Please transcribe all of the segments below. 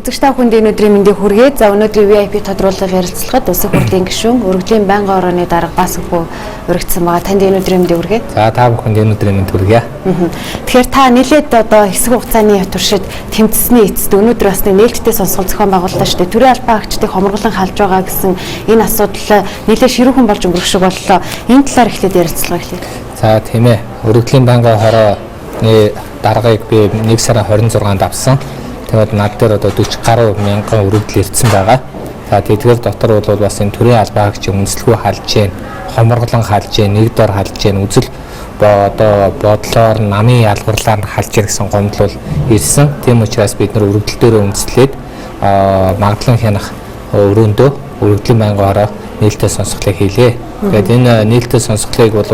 үзэгч та бүхэнд энэ өдрийн мэндийг хүргэе. За өнөөдрийн VIP тодруулгын ярилцлагад Улсын хурлын гишүүн өргөдлийн байнгын орооны дарга бас хөө өргөцсөн байгаа. Танд энэ өдрийн мэндийг хүргэе. За та бүхэнд энэ өдрийн мэнд хүргэе. Тэгэхээр та нэлээд одоо хэсэг хугацааны туршид тэмцсэний эцэст өнөөдөр бас нээлттэй сонсгол зохион байгууллаа шүү дээ. Төрийн албан хаагчдыг хомруулан халж байгаа гэсэн энэ асуудал нэлээд ширүүхэн болж өнгөрөх шиг боллоо. Энэ талаар эхлээд ярилцлага эхлэе. За тийм ээ. Өргөдлийн байнгын хорооны даргаыг би 1 сарын 26-нд авсан. Тэгээд над дээр одоо 40 гаруй мянган өргөдөл ирсэн байгаа. За тэдгээр дотор бол бас энэ төрийн албан хаагчийн үндэслэхүй халж гин, хоморглон халж гин, нэг дор халж гин, үзэл одоо бодлоор намын ялгарлаар халж гин гэсэн гомдол ирсэн. Тийм учраас бид нар өргөдөл дээр үндэслээд магадлан хянах өрөөндөө өргөдлийн байнгын хороо нээлттэй сонсголыг хийлээ. Тэгээд энэ нээлттэй сонсголыг бол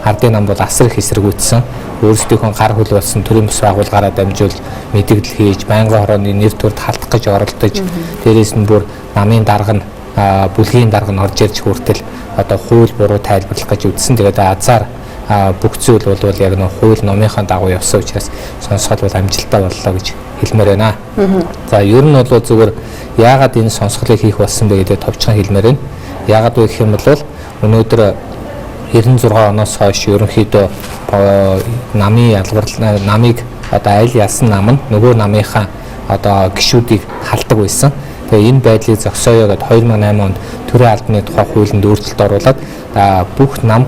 ардын нам бол асар их эсэргүүцсэн. Өөрсдийнхөө гар хөл болсон төрийн бас байгууллагаараа дамжуул мэдээлэл хийж, байнгын хорооны нэр төрд халтах гэж оролдож, дээрээс нь бүр намын дарга нь бүлгийн дарга нь орж ирж хүртэл одоо хууль буруу тайлбарлах гэж үзсэн. Тэгээд азар бүх зүйл бол яг нэг хууль номынхаа дагуу явсан учраас сонсгол бол амжилттай боллоо гэж хэлмээр байна. За ер нь бол зүгээр яагаад энэ сонсголыг хийх болсон бэ гэдэг товчхон хэлмээр байна. Яагаад вэ гэх юм бол өнөөдөр 96 оноос хойш ерөнхийдөө намын ялгарлал намыг одоо аль ялсан нам нь нөгөө намынхаа одоо гишүүдийг халдаг байсан. Тэгээ энэ байдлыг зогсооё гэд 2008 онд төрийн албаны тухай хуулинд өөрчлөлт оруулаад бүх нам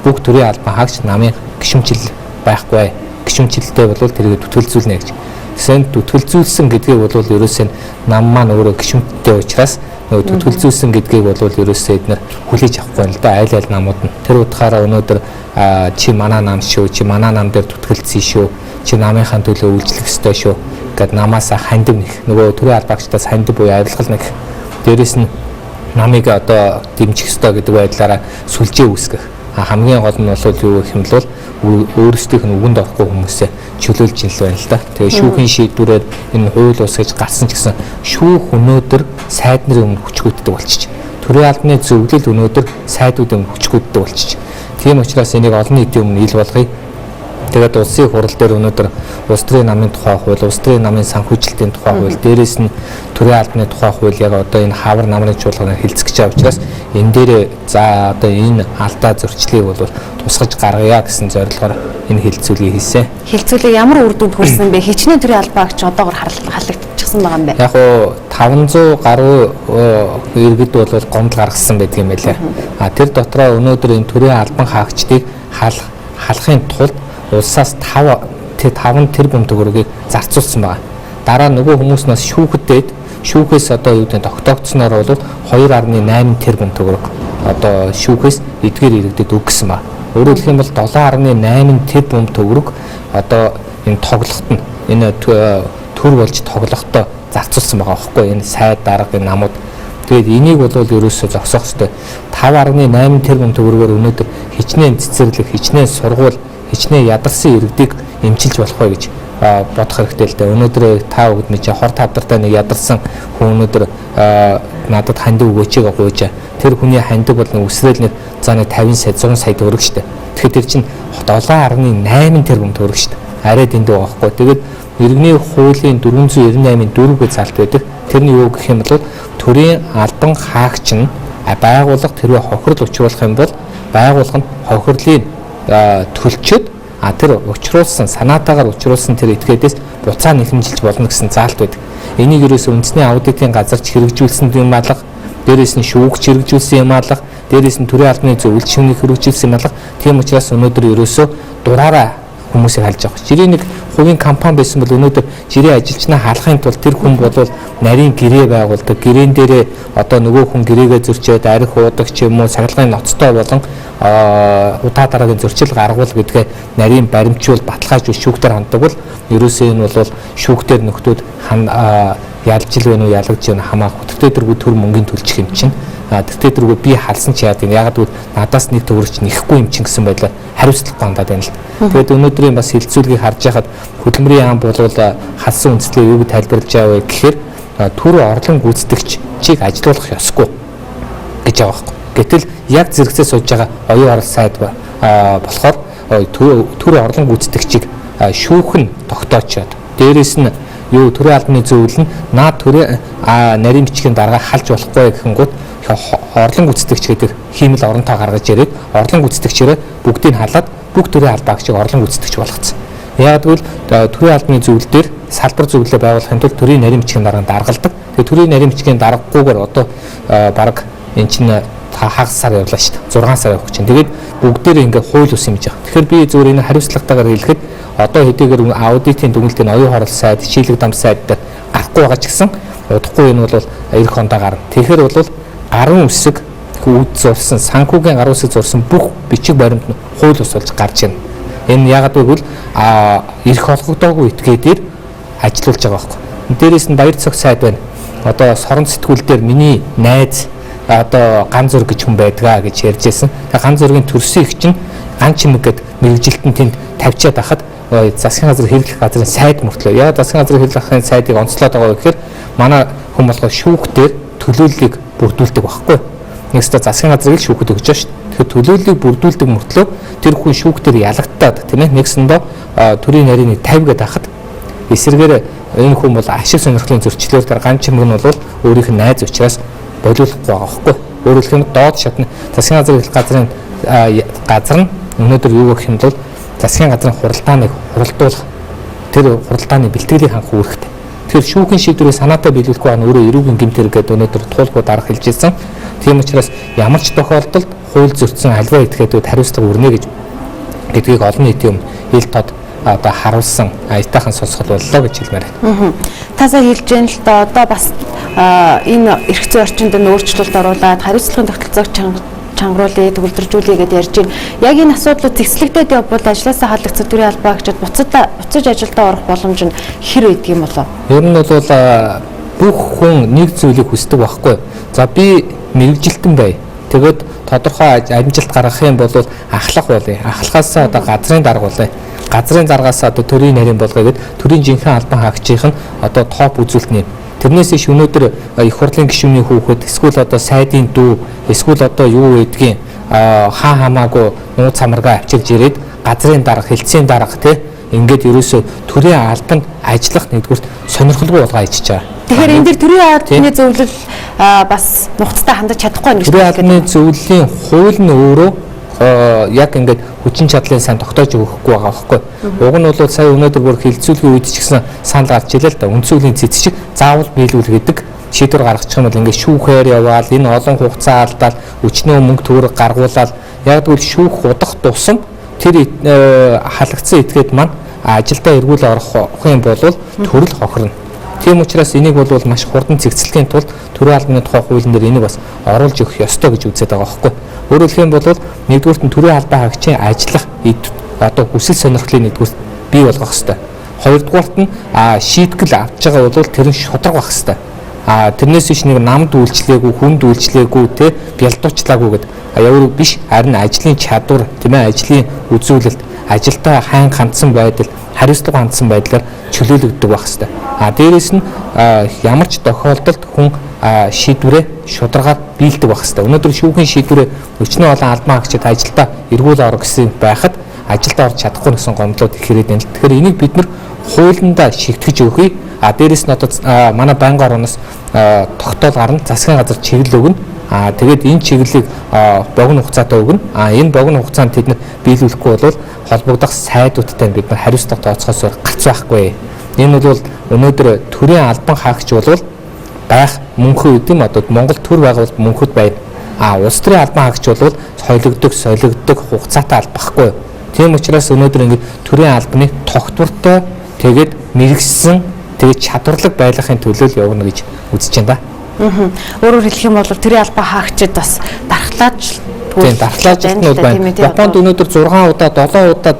бүх төрийн албан хаагч намын гишүүнчил байхгүй. Гишүүнчилтэй бол тэрийг түтгэлзүүлнэ гэж. Тэгсэн түтгэлзүүлсэн гэдгийг бол ерөөсөө нам маань өөрөө гишүүнтэй учраас нөгөө түтгэлзүүлсэн гэдгийг бол ерөөсөө эднэр хүлээж авахгүй л да айл намууд нь. Тэр утгаараа өнөөдөр чи манай нам шүү, чи манай нам дээр түтгэлцсэн шүү, чи намынхаа төлөө үйлчлэх ёстой шүү гэд намаасаа хандив нэх. Нөгөө төрийн албаагчдаас хандив буюу авилгал нэх. Дээрээс нь намыг одоо дэмжих ёстой гэдэг байдлаараа сүлжээ үүсгэх. Хамгийн гол нь бол юу гэх юм бол өөрсдийнх нь үгэнд орохгүй хүмүүсээ чөлөөлж ин л байна л да. Тэгээ шүүхийн шийдвэрээр энэ хууль ус гэж гарсан ч гэсэн шүүх өнөөдөр сайд нарын өмнө хүчгүйддэг болчих. Төрийн албаны зөвлөл өнөөдөр сайдуудын өмнө хүчгүйддэг болчих. Тийм учраас энийг олон нийтийн өмнө ил болгоё. Тэгээд улсын хурал дээр өнөөдөр улс төрийн намын тухай хууль, улс төрийн намын санхүүжилтийн тухай хууль, дээрээс нь төрийн албаны тухай хууль яг одоо энэ хавар намрын чуулганаар хэлцэж байгаа учраас энэ дээр за одоо энэ алдаа зөрчлийг бол тусгаж гаргая гэсэн зорилгоор энэ хилцүүлгийг хийсэн. Хилцүүлэг ямар үр дүнд хүрсэн бэ? Хичнээн төрийн албан хаагч одоогор халагдчихсан байгаа юм байна. Яг уу 500 гаруй иргэд бол гомдол гаргасан байдаг юм байлаа. Тэр дотроо өнөөдөр энэ төрийн албан хаагчдыг халахын тулд улсаас 5 тэрбум төгрөгийг зарцуулсан байна. Дараа нөгөө хүмүүснээс шүүхээс одоо юу гэдэг тогтоогдсноор бол 2.8 тэрбум төгрөг одоо шүүхээс эдгээр иргэдэд өгсөн байна. Өөрөөр хэлэх юм бол 7.8 тэрбум төгрөг одоо энэ тоглоход нь энэ төр болж тоглохдоо зарцуулсан байгаа байхгүй энэ сайд дарга энэ намууд. Тэгээд энийг бол ерөөсөө зогсоох ёстой. 5.8 тэрбум төгрөгөөр өнөөдөр хичнээн цэцэрлэг, хичнээн сургууль, хичнээн ядарсан иргэдийг эмчилж болох вэ гэж бодох хэрэгтэй л дээ. Өнөөдөр та бүгд нэг хор тавдартай нэг ядарсан хүн өнөөдөр надад хандив өгөөч гэж гуйж. Тэр хүний хандив бол нэг үсрээл нэг за нэг 50 сая 100 сая төгрөг штэ. Тэгэхээр тэр чинь 7.8 тэрбум төгрөг штэ. Арай дэндүү байгаа хгүй. Тэгээд иргэний хуулийн 498-ийн 4 гэж залт байдаг. Тэрний юу гэх юм бол төрийн албан хаагч нь байгууллага тэрвээ хохирол учруулах юм бол байгууллага нь хохирлын төлчөд тэр учруулсан санаатаагаар учруулсан тэр этгээдээс буцаа нэхэмжилж болно гэсэн заалт байдаг. Энийг ерөөсөө үндэсний аудитын газарч хэрэгжүүлсэн юм алга, дээрээс нь шүүгч хэрэгжүүлсэн юм алга, дээрээс нь төрийн албаны зөвлөлт шивнийг хэрэгжүүлсэн юм алга. Тийм учраас өнөөдөр ерөөсөө дураараа хүмүүсийг халж авах. Жирийн нэг хувийн компани байсан бол өнөөдөр жирийн ажилчнаа халахын тулд тэр хүн бол нарийн гэрээ байгуулдаг. Гэрээн дээрээ одоо нөгөө хүн гэрээгээ зөрчөөд арх уудаг ч юм уу сахилгын ноцтой болон удаа дараагийн зөрчил гаргуул гэдгээ нарийн баримтжуул баталгаажуул шүүхтэр ханддаг бол ерөөсөө энэ бол шүүхтэр нөхдүүд ялж ил вэ нү ялгаж байна хамаагүй. Тэгтээ төр мөнгөний төлчих юм чинь. Тэгтээ би халсан ч яадаг. Ягаад гэвэл надаас нэг төгрөгч нэхгүй юм чинь гэсэн байдлаар хариуцлага бандаад байна л. Тэгээд өнөөдрийн бас хилцүүлгийг харж байхад хөдөлмөрийн яам бол халсан үндэслэлийг юу гэж тайлбарлаж байгаа вэ гэхээр төр орлон гүйцэтгэгчийг ажилуулах ёсгүй гэж байгаа байхгүй. Гэтэл яг зэрэгцээ сууж байгаа оюун орол сайд болохоор төр орлон гүйцэтгэгчийг шүүхэн тогтоочоод Дээрээс нь юу төрийн албаны зөвлөл нь наад төрийн нарийн бичгийн дарга халж болохгүй гэхэнгүүт орлон гүйцэтгэгч гэдэг хиймэл оронтой гаргаж ирээд орлон гүйцэтгэгчээрээ бүгдийг халаад бүх төрийн албаа агчийг орлон гүйцэтгэгч болгоцсон. Яг тэгвэл төрийн албаны зөвлөл дээр салбар зөвлөлөө байгуулахын тулд төрийн нарийн бичгийн дарга даргалдаг. Тэгээ төрийн нарийн бичгийн даргаггүйгээр одоо баг эн чинь хагас сар явлаа шүү дээ. 6 сар явах чинь. Тэгээд бүгдээрээ ингээ хууль ус юм жаа. Тэгэхээр би зөвхөн энэ хариуцлагатайгаар хэлэхэд одоо хэдийгээр аудитын дүгнэлтийн оюун хорол сайд, шийдлэг дам сайд дээр гарахгүй байгаа ч гэсэн удахгүй энэ бол эх хондоо гарна. Тэгэхээр бол гарын үсэг үүд зурсан, санхүүгийн гарын үсэг зурсан бүх бичиг баримт нь хууль ус болж гарч байна. Энэ яагаад гэвэл эрх олгогдоогүй этгээдээр ажиллаулж байгаа байхгүй. Дээрээс нь баяр цог сайд байна. Одоо сорон сэтгүүл дээр миний найз одоо ган зураг гэж хүн байдгаа гэж ярьж байсан. Тэгээ ган зургийн төрсөн их чинь ган чимэг гэд мэрэгжилтэн тэнд тавьчаад байхад засгийн газар хэрэглэх газрын сайд мөртлөө. Яа засгийн газар хэрэглэх сайдыг онцлоод байгаа гэхээр манай хүн болгоо шүүхтээр төлөөллийг бүрдүүлдэг байхгүй. Нэгсдээ засгийн газрыг л шүүхэд өгч байгаа шүү дээ. Тэгэхээр төлөөллийг бүрдүүлдэг мөртлөө тэр хүн шүүхтээр ялагдаад тийм ээ нэгсэндээ төрийн нарийн 50 гэдээ хахад эсэргээр энэ хүн бол ашиг сонирхлын зөрчлөөр тэр ган чимэг нь бол өөрийнх нь найз учраас болиулахгүй байгаа байхгүй. Өөрөөр хэлбэл доод шатны засгийн газар хэлэх газар нь өнөөдөр юу гэх юм бол засгийн газрын хуралдааныг хуралдуулах тэр хуралдааны бэлтгэлийг хангах үүрэгтэй. Тэгэхээр шүүхийн шийдвэрээ санаатай биелүүлэхгүй байгаа нь өөрөө эрүүгийн гэмт хэрэг гэдэг өнөөдөр туулбар дарах хэлж ирсэн. Тийм учраас ямар ч тохиолдолд хууль зөрчсөн альва этгээдүүд хариуцлага өрнө гэдгийг олон нийтийн ил тод одоо харуулсан аятайхан сонсгол боллоо гэж хэлмээр байна. Тасаа хэлж яана л да одоо бас энэ эрх зүйн орчинд өөрчлөлт оруулаад хариуцлагын тогтолцоог чангруулъя, төгөлдржүүлъя гэдээ ярьж байна. Яг энэ асуудлууд зэгслэгдээд явбал ажлаасаа халагдсан төрийн албаа агчид буцаж ажилдаа орох боломж нь хэр байдаг юм болов? Ер нь бол бүх хүн нэг зүйлийг хүсдэг байхгүй. За би мэрэгжилтэн бай. Тэгээд тодорхой амжилт гаргах юм бол ахлах болъё. Ахлахаасаа одоо газрын дарга болъё. Газрын даргаас одоо төрийн нарийн болгоё гэд төрийн жинхэнэ албан хаагчийн одоо топ үзүүлэлт нэм. Тэрнээс иш өнөөдөр их хурлын гишүүний хүүхэд эсвэл одоо сайдын дүү эсвэл одоо юу гэдгийг хаа хамаагүй нууц хамаргаа авчирж ирээд газрын дарга, хэлтсийн дарга тий ингээд ерөөсө төрийн албанд ажиллах нэгдүгээр сонирхолгүй болгоо ичж байгаа. Тэгэхээр энэ дэр төрийн албаны зөвлөл бас нухацтай хандаж чадахгүй нэг төрийн албаны зөвлөлийн хууль нь өөрөө яг ингээд хүчин чадлын сайн тогтоож өгөхгүй байгаа байхгүй. Уг нь бол сая өнөөдөр бүр хилцүүлгийн үед ч гэсэн санал гарч илээ л да. Үндсүүлийн цэцчиг заавал биелүүл гэдэг шийдвэр гаргачих юм бол ингээд шүүхээр яваал энэ олон хугацаа алдаал өчнөө мөнгө төгрөг гаргуулаад яг тэгвэл шүүх удах тусам тэр халагдсан этгээд маань ажилдаа эргүүл орох юм бол төрөл хохирно. Тийм учраас энийг бол маш хурдан цэгцлэхийн тулд төрийн албаны тухай хуулийн дээр энийг бас оруулж өгөх ёстой гэж үздэг байгаа байхгүй. Өөрөөр хэлэх юм бол нэгдүгürt нь төрийн албан хаагчийн ажиллах одоо хүсэл сонирхлын нэгдүгürt бий болгох хэрэгтэй. Хоёрдугаарт нь шийтгэл авч байгаа бол тэр нь шударга байх хэрэгтэй. Тэрнээс биш нэг намд үйлчлээгүй, хүнд үйлчлээгүй, тэ бялдуучлаагүй гэдэг яваа биш, харин ажлын чадвар, тийм ээ, ажлын үзүүлэлт, ажилдаа хайн хандсан байдал, хариуцлага хандсан байдлаар чөлөөлөгддөг байх хэрэгтэй. Дээрээс нь ямар ч тохиолдолд хүн шийдвэрээ шударгаар биелдэг байх хэрэгтэй. Өнөөдөр шүүхийн шийдвэрээ өчнөө олон албан хаагчид ажилдаа эргүүл орох гэсэн байхад ажилдаа орж чадахгүй гэсэн гомдлууд их ирээд байна. Тэгэхээр энийг бид нэр хуулиндаа шигтгэж өгье. Дээрээс нь одоо манай байнгын орноос тогтоол гарна, засгийн газар чиглэл өгнө. Тэгээд энэ чиглэлийг богино хугацаатай өгнө. Энэ богино хугацаанд тэд биелүүлэхгүй бол холбогдох сайдуудтай бид нар хариуцлага тооцохоос гарц байхгүй. Энэ бол өнөөдөр төрийн албан хаагч бол байх мөнхөө үдэм одоо Монгол төр байгуулалт мөнхөд байна. Улс төрийн албан хаагч бол солигддог хугацаатай албахгүй. Тийм учраас өнөөдөр ингэ төрийн албаны тогтвортой тэгээд мэрэгсэн тэгээд чадварлаг байдлахын төлөө явна гэж үзэж байна да. Өөрөөр хэлэх юм бол төрийн албан хаагчид бас дархлааж байна. Японд өнөөдөр 6 удаа 7 удаа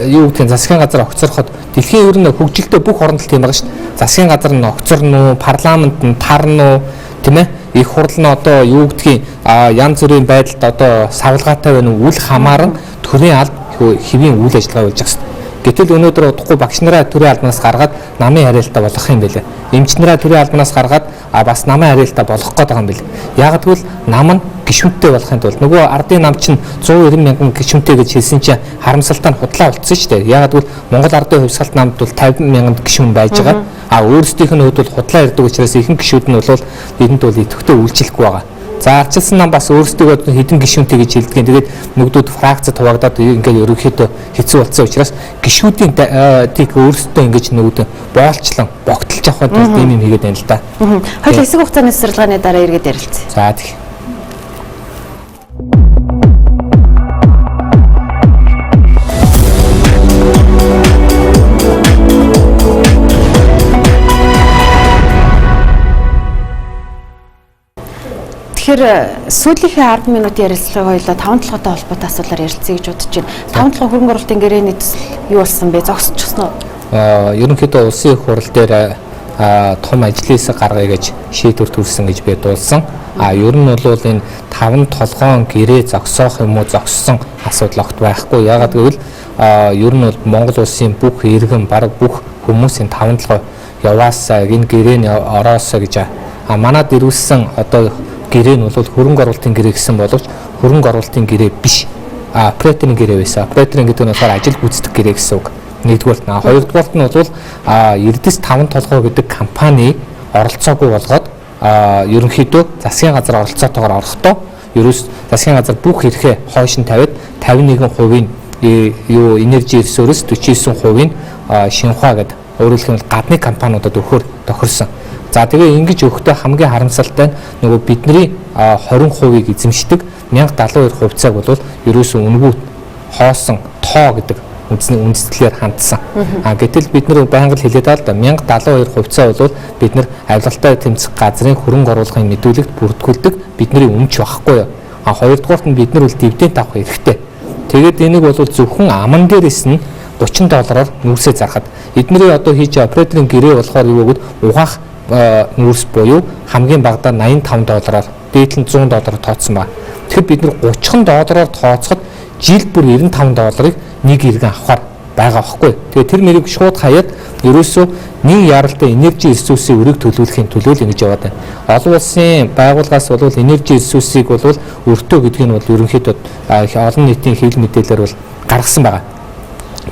юу гэх юм засгийн газар огцороход дэлхийн ер нь хөгжилтэй бүх оронд тийм байгаа шүү дээ. Засгийн газар нь огцорно, парламент нь тарно, тийм ээ. Их хурл нь одоо юу гэдгийг янз бүрийн байдалд одоо савлгаатай байна уу үл хамааран төрийн алба хэвийн үйл ажиллагаа болж байгаа шүү дээ. Гэтэл өнөөдөр удахгүй багш нараа төрийн албанаас гаргаад намын хариалтаа болгох юм билээ. Эмч нараа төрийн албанаас гаргаад бас намын хариалтаа болгох гээд байгаа юм билээ. Яг тэгвэл нам нь гишүүнтэй болохын тулд нөгөө ардын нам чинь 190 мянган гишүүнтэй гэж хэлсэн чинь харамсалтай нь худлаа болцсон шүү дээ. Яг тэгвэл Монгол ардын хувьсгалт намд бол 50 мянган гишүүн байж байгаа. Өөрсдийнх нь хувьд бол худлаа ирдэг учраас ихэнх гишүүд нь бол бидэнд бол идэвхтэй үйлчлэхгүй байгаа. За арчилсан нам бас өөрсдөө хэдэн гишүүнтэй гэж хэлдэг. Тэгээд нөгдүүд фракцад хуваагдаад ингээд ерөнхийдөө хэцүү болсон учраас гишүүдийн тийг өөрсдөө ингэж нөгдөө боолчлон богтолж авахд ийм юм хийгээд байна л да. Хоёул хэсэг хугацааны сургалгааны дараа эргээд ярилцъя. За тийм. Тэгэхээр сүүлийнхээ 10 минутын ярилцлага хоёлоо 5-7-той холбоотой асуудлаар ярилцъя гэж бодож байна. 5-7 хөрөнгө оруулалтын гэрээний төсөл юу болсон бэ? Зогсчихсон уу? Ерөнхийдөө улсын их хурал дээр том ажлын хэсэг гаргая гэж шийдвэр төрсэн гэж би дуулсан. Ер нь бол энэ 5-толгоон гэрээ зогсоох юм уу зогссон асуудал огт байхгүй. Яагаад гэвэл ер нь бол Монгол улсын бүх иргэн бараг бүх хүмүүсийн 5-7 яваасаа энэ гэрээний ороосоо гэж манад ирүүлсэн одоо гэрээ нь бол хөрөнгө оруулалтын гэрээ гэсэн боловч хөрөнгө оруулалтын гэрээ биш. Операторын гэрээ байсан. Операторын гэдэг нь болохоор ажил гүйцэтгэх гэрээ гэсэн үг. Нэгдүгээрт нь. Хоёрдугаарт нь бол Эрдэс 5 толгой гэдэг компани оролцоогүй болгоод ерөнхийдөө засгийн газар оролцоотойгоор орохдоо ерөөс засгийн газар бүх эрхээ хойш нь тавиад 51% юу энержи ресурс 49% Шинхуа гэдэг өөрөөр хэлбэл гадны компаниудад өгөхөөр тохирсон. За тэгээ ингэж өгөхдөө хамгийн харамсалтай нь нөгөө бидний 20%-ийг эзэмшдэг 1072 хувьцааг бол ерөөсөө үнгүү хоосон тоо гэдэг үндслээр хандсан. Гэтэл бид нэр байнга хэлээд байгаа л да 1072 хувьцаа бол бид нар авилгалтай тэмцэх газрын хөрөнгө оруулалтын мэдүүлэгт бүртгүүлдэг бидний өмч байхгүй юу. Хоёрдугаарт нь бид нар үл дивиденд авах хэрэгтэй. Тэгээд энийг бол зөвхөн аман дээрээс нь $30-аар нүүрсээ зархад эдний одоо хийж операторын гэрээ болохоор юу гэвэл угаах нүүрс буюу хамгийн багадаа $85-аар дээд нь $100 тооцсон байна. Тэгэхээр бид нар $30 тооцоход жил бүр $95-ыг нэг иргэн авахар байгаа байхгүй. Тэгээ тэр мэрийг шууд хаяад ерөөсөө нэг яралтай энержи ресурсыг өрийг төлөвлөхийн төлөөлөл ингэж яваад байна. Олон улсын байгууллагаас бол энержи ресурсыг бол өртөө гэдгийг нь бол ерөнхийдөө олон нийтийн хэвлэл мэдээлэлээр бол гаргасан байгаа.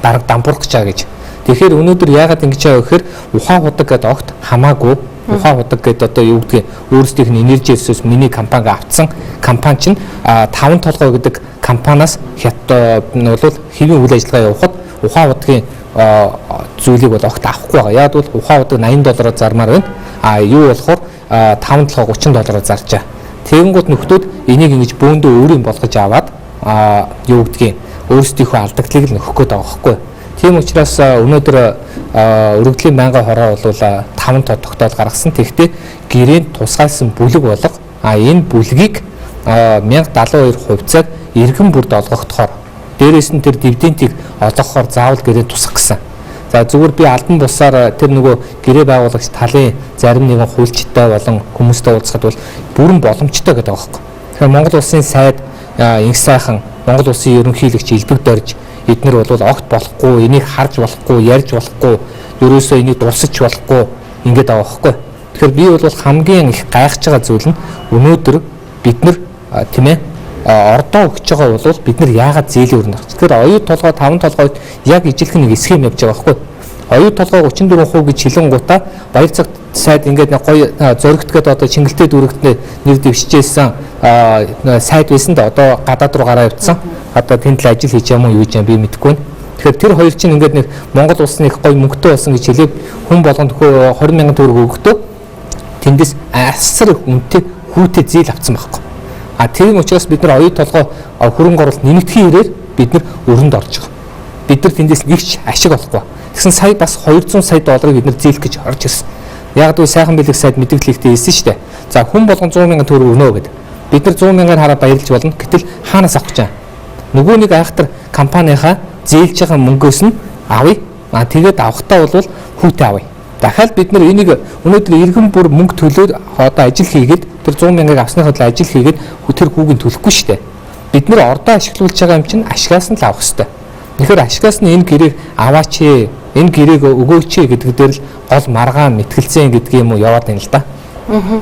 Бараг дампуурах гэж байгаа гэж. Тэгэхээр өнөөдөр яагаад ингэж байгаа гэхээр ухаан худаг гэдэг огт хамаагүй ухаан худаг гэдэг одоо юу гэдгийг өөрсдийнх нь энержи ресурс миний компаниг авцсан компани чинь 5 толгой гэдэг компаниас бол хэвийн үйл ажиллагаа явуулахад ухаан худгийн зүйлийг бол огт авахгүй байгаа. Яг бол ухаан худаг $80 зармаар байна. Юу болохоор 5 толгой $30 зарж байгаа. Тэгэнгүүт нөхдүүд энийг ингэж бөөндөө өөрийн болгож аваад юу гэдгийг өөрсдийнхөө алдагдлыг л нөхөх гээд байгаа байхгүй. Тийм учраас өнөөдөр өргөдлийн байнгын хороо бол 5 тогтоол гаргасан. Тэгэхдээ гэрээнд тусгайлсан бүлэг болго энэ бүлгийг 1072 хувьцааг иргэн бүрд олгохдохоор дээрээс нь тэр дивидендийг олгохоор заавал гэрээнд тусах гэсэн. За зүгээр би албан бусаар тэр нөгөө гэрээ байгуулагч талын зарим нэгэн хуульчтай болон хүмүүстэй уулзахад бол бүрэн боломжтой гэдэг байгаа байхгүй. Тэгэхээр Монгол улсын сайд инх сайхан Монгол улсын ерөнхийлөгч элбэг дорж эднэр бол огт болохгүй, энийг харж болохгүй, ярьж болохгүй, ерөөсөө энийг дурсаж болохгүй ингэж байгаа байхгүй. Тэгэхээр би бол хамгийн их гайхаж байгаа зүйл нь өнөөдөр бид нар тийм ээ ордоо өгч байгаа бол бид нар яагаад зээлийн өрнө. Тэгэхээр оюут толгой 5 толгойд яг ижилхэн нэг схем явж байгаа байхгүй. Оюут толгой 34% гэж хэлэнгуудаа баяр цагт сайд ингээд гоё зөрөгтгээд одоо Чингэлтэй дүүрэгтний нэр дэвшижсэн сайд байсан да одоо гадаад руу гараа явуулсан. Одоо тэнд л ажил хийж юм уу юу гэж би мэдэхгүй байна. Тэгэхээр тэр хоёр чинь ингээд нэг Монгол улсны их гоё мөнгөтэй болсон гэж хэлээд хүн болгонд 20,000 төгрөг өгөхдөө тэндээс асар их үнэтэй хүүтэй зээл авсан байхгүй. Тийм учраас бид нар оюут толгой хөрөнгө оруулалт нэмэгдэхийн ирээр бид нар өрөнд орж байгаа. Бид нар тэндээс нэгч ашиг олохгүй. Тэгсэн сая бас $200 сая бид нар зээлэх гэж орж ирсэн. Яг л сайхан бэлэг сайд мэдээлэлтэй хэлсэн шүү дээ. За хүн болгон 100,000 төгрөг өгнө гэдэг. Бид нар 100,000-аар хараа баярлж болно. Гэтэл хаанаас авах гэж? Нөгөө нэг айхтар компанийнхаа зээлж байгаа мөнгөөс нь авъя. Тэгээд авахтаа бол хүүтэй авъя. Дахиад бид нар энийг өнөөдөр иргэн бүр мөнгө төлөөд одоо ажил хийгээд тэр 100,000-ыг авсныхаа төлөө ажил хийгээд тэр хүүгийн төлөхгүй шүү дээ. Бид нар ордоо ашиглуулж байгаа юм чинь ашигаас нь л авах хэрэгтэй. Тэгэхээр ашигаас нь энэ гэрээг аваач, энэ гэрээг өгөөч гэдэг дээр л гол маргаан мэтгэлцэн гэдэг юм уу яваад байна л да.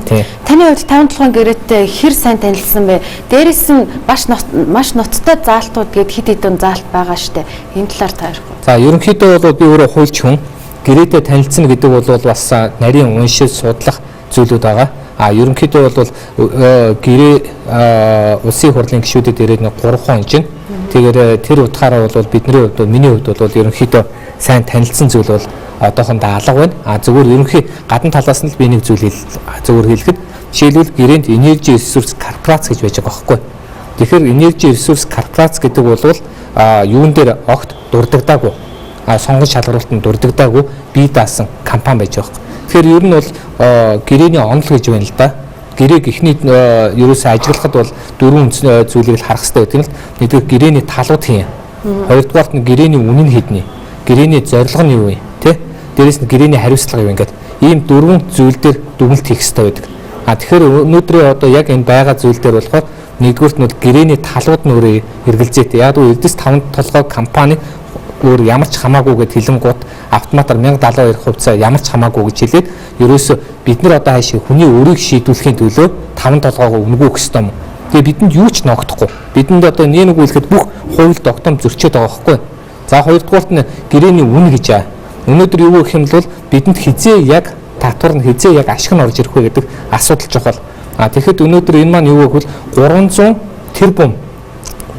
Тийм. Таны хувьд 5-7 гэрээтэй хэр сайн танилцсан бэ? Дээрээс нь маш ноцтой заалтууд гээд хэд хэдэн заалт байгаа штэ. Энэ талаар та ярих уу? За ерөнхийдөө бол би өөрөө хуульч хүн гэрээтэй танилцсан гэдэг бол бас нарийн уншиж судлах зүйлүүд байгаа. Ерөнхийдөө бол гэрээ улсын хурлын гишүүдэд ирээд нэг 3 хон хонжин. Тэгэхээр тэр утгаараа бол бидний хувьд миний хувьд бол ерөнхийдөө сайн танилцсан зүйл бол одоохондоо алга байна. Зөвхөн ерөнхий гадна талаас нь л би нэг зүйл зөвхөн хэлэхэд жишээлбэл гэрээнд энержи ресурс корпорац гэж байж байгаа байхгүй. Тэгэхээр энержи ресурс корпорац гэдэг бол юун дээр огт дурддагдаагүй. Сонгон шалгуулалтанд дурддагдаагүй бие даасан компани байж байгаа. Тэгэхээр ер нь бол гэрээний онол гэж байна л да. Гэрээг ихний ерөөсөө ажиглахад бол 4 зүйлийг л харах хэрэгтэй гэдэг нь нэгдүгээр гэрээний талууд хин. Хоёрдугаарт нь гэрээний үнэн хэдний. Гэрээний зорилго нь юу вэ? Тэ? Дээрээс нь гэрээний хариуцлага юу ингээд ийм 4 зүйл дээр дүгнэлт хийх хэрэгтэй байдаг. Тэгэхээр өнөөдрийн одоо яг энэ байгаа зүйл дээр болохоор нэгдүгээрт нь гэрээний талууд нь өөрөө эргэлзээтэй. Яг нь эрдэс 5 толгой компани өөр ямар ч хамаагүйгээд хилэнгууд автоматар 1072 хувьцаа ямар ч хамаагүй гэж хэлээд ерөөсө бид нар одоо хаашаа хүний өрийг шийдвэрлэхийн төлөө 5 толгойгоо өнгөө өгөх ёстой юм. Тэгээ бидэнд юу ч ногдохгүй. Бидэнд одоо нэг үлэхэд бүх хувь тогтоом зөрчөөд байгаа байхгүй. За хоёрдугаарт нь гэрээний үн гэж аа. Өнөөдөр юу гэх юм бол бидэнд хизээ яг татвар нь хизээ яг ашиг нь орж ирэх вэ гэдэг асуудал чухал. Тэгэхэд өнөөдөр энэ маань юу гэвэл 300 тэрбум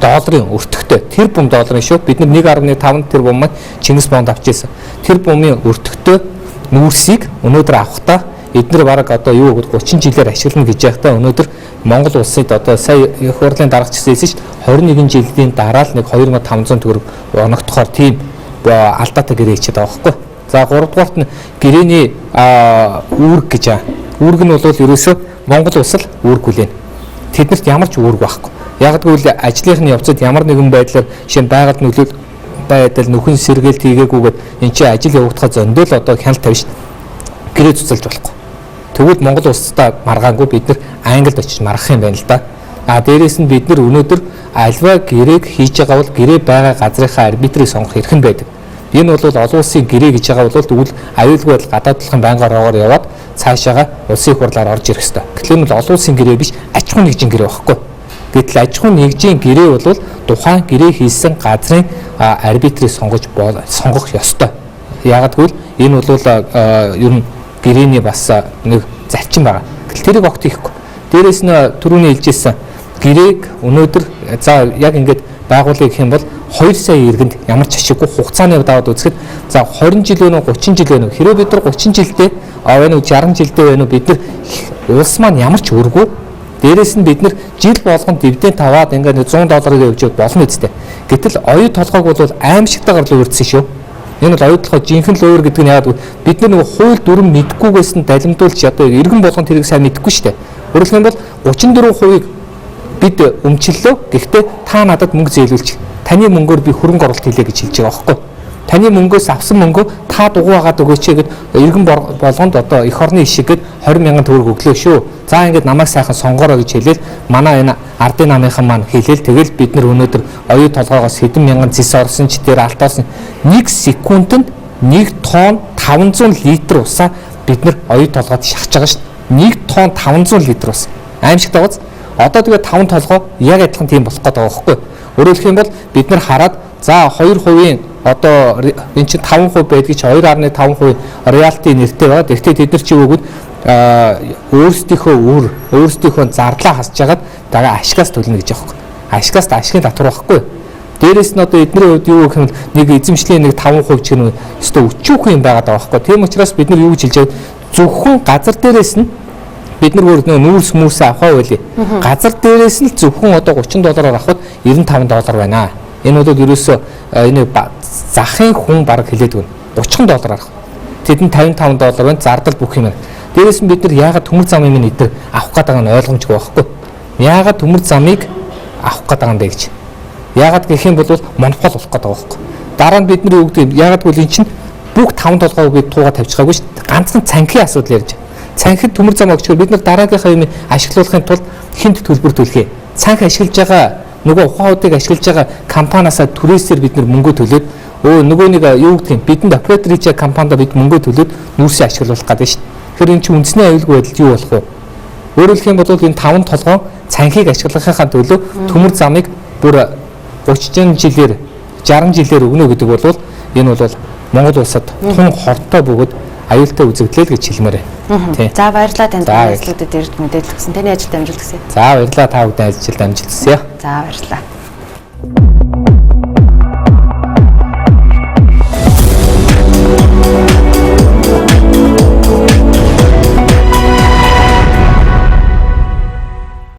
долларын өртөгтэй тэрбум долларын шүү. Бид нар 1.5 тэрбум маань Чингис бонд авчихсан. Тэрбумын өртөгтэй нүүрсийг өнөөдөр авахдаа эдгээр бараг одоо юу гэвэл 30 жилээр ашиглана гэж байхдаа өнөөдөр Монгол улсад одоо сая их хурлын даргачлалсан шүү. 21 жилийн дараа л нэг 2500 төгрөг оногдохоор тийм алдаатай гэрээ хийчихэд байгаа байхгүй. За 3 дугаарт нь гэрээний үүрэг гэж аа. Үүрэг нь бол ерөөсөө Монгол улс л үүрэг хүлээнэ. Тэднэрт ямар ч үүрэг байхгүй. Яг гэвэл ажлынхны явцад ямар нэгэн байдлаар жишээ нь байгальд нөлөөлөл байдал нөхөн сэргээлт хийгээгүйгээд эн чинь ажил явагдахад зөндөл одоо хяналт тавьж гэрээ цуцалж болохгүй. Тэгвэл Монгол улстай маргаангүй бид нар Англид очиж маргах юм байна л да. Дээрээс нь бид нар өнөөдөр альва гэрээг хийж байгаа бол гэрээ байгаа газрынхаа арбитрийг сонгох эрх нь байдаг. Энэ бол олон улсын гэрээ гэж байгаа бол тэгвэл аюулгүй байдал гадаад талын байнгын роогоор яваад цаашаага улсын хурлаар орж ирэх ёстой. Тэгэхээр нь олон улсын гэрээ биш аж ахуйн нэгжийн гэрээ байхгүй. Гэтэл аж ахуйн нэгжийн гэрээ бол тухайн гэрээ хийсэн газрын арбитрийг сонгох ёстой. Яг гэвэл энэ бол ер нь гэрээний бас нэг зарчим байгаа. Гэтэл тэрийг огт хийхгүй. Дээрээс нь түрүүний хэлжсэн гэрээг өнөөдөр за яг ингээд байгуулъя гэх юм бол 2 сая иргэнд ямар ч ашиггүй хугацааны даваад үзэхэд за 20 жил вэ 30 жил вэ хэрэв бид нар 30 жилдээ аваа 60 жилдээ вэ бид нар улс маань ямар ч өргөө дээрээс нь бид нар жил болгонд дивиденд аваад ингээд $100 явж болно үстэй. Гэтэл оюу толгойг бол аимшигтайгаар л өөрчсөн шүү. Энэ бол оюу толгой жинхэнэ л өөр гэдэг нь яагаад бид нар нэг хууль дүрм мэдгүйгээс нь далимдуулж одоо иргэн болгон тэрийг сайн мэдгүй шүү дээ. Өөрөлдөх юм бол 34% бид өмчлөлөө. Гэхдээ та надад мөнгө зээлүүлчих. Таны мөнгөөр би хөрөнгө оруулалт хийлээ гэж хэлж байгаа байхгүй. Таны мөнгөөс авсан мөнгөө та дугуйгаад өгөөч гэд иргэн болгонд одоо эх орны ишиг гэд 20,000 төгрөг өглөө шүү. За ингээд намайг сайхан сонгоорой гэж хэлээл манай энэ ардын намынхан маань хэлээл тэгэл бид нар өнөөдөр оюу толгоогоос хэдэн мянган зис орсон ч тэр алтаасан 1 секундэд 1 тонн 500 литр усаа бид нар оюу толгойд шахаж байгаа шүү. 1 тонн 500 литр ус. Аимшигтай гоц. Одоо тэгээ 5 толгой яг адилхан тийм болох гэдэг байгаа байхгүй. Өөрөөр хэлбэл бид нар хараад за 2% одоо энэ чинь 5% байдгийг чи 2.5% реалти нэртэй байгаа. Гэхдээ тэд нар чи өгөөд өөрсдийнхөө зарлаа хасж хагаад дагаа ашигаас төлнө гэж байгаа байхгүй. Ашигаас ашигын татвар байхгүй. Дээрээс нь одоо эдний хувьд юу гэх юм нэг эзэмшлийн нэг 5% ч гэнэ өстө өчүүхэн юм байгаа даа байхгүй. Тийм учраас бид нар юу гэж хэлж байгаа зөвхөн газар дээрээс нь бид нар өөр нүүрс мөс авах байли. Газар дээрээс нь зөвхөн одоо $30 авахд $95 байна. Энэ бол ерөөсөө энэ захын хүн бараг хэлээд өгнө. $30 авах. Тэдэнд $55 байна. Зардал бүх юм. Дээрээс нь бид нар яагаад төмөр замын минь эдгээр авах гэдэг нь ойлгомжгүй байхгүй. Яагаад төмөр замыг авах гэдэг юм бэ гэж. Яагаад гэх юм бол монопол болох гэдэг байхгүй. Дараа нь бид нар юу гэдэг яагаад гэвэл эн чинь бүх 5 толгойг бид тууга тавьчихаагүй шүү дээ. Ганцхан цанхын асуудал ярьж. Цанхид төмөр зам өгчөөр бид нар дараагийнхаа юм ашиглуулахын тулд хинт төлбөр төлөхээ. Цанх ашиглаж байгаа нөгөө ухаануудыг ашиглаж байгаа компаниасаа түрээсээр бид мөнгө төлөөд нөгөө нэг юу гэдэг юм бидэнд оператор хийж байгаа компанид бид мөнгө төлөөд нүүрсээ ашиглуулах гэдэг шүү. Тэгэхээр энэ чинь үндэсний аюулгүй байдал юу болох вэ? Өөрөөр хэлэх юм бол энэ 5 толгойн цанхийг ашиглахынхаа төлөө төмөр замыг бүр 30 жилээр 60 жилээр өгнө гэдэг бол энэ бол Монгол улсад тун хортой бөгөөд аюултай үзэгдлээ л гэж хэлмээр байна. Тийм. За баярлалаа танд ажлуудад ирж мэдээлэл өгсөн. Таны ажилд амжилт хүсье. За баярлалаа та бүхэн ажилд амжилт хүсье. За баярлалаа.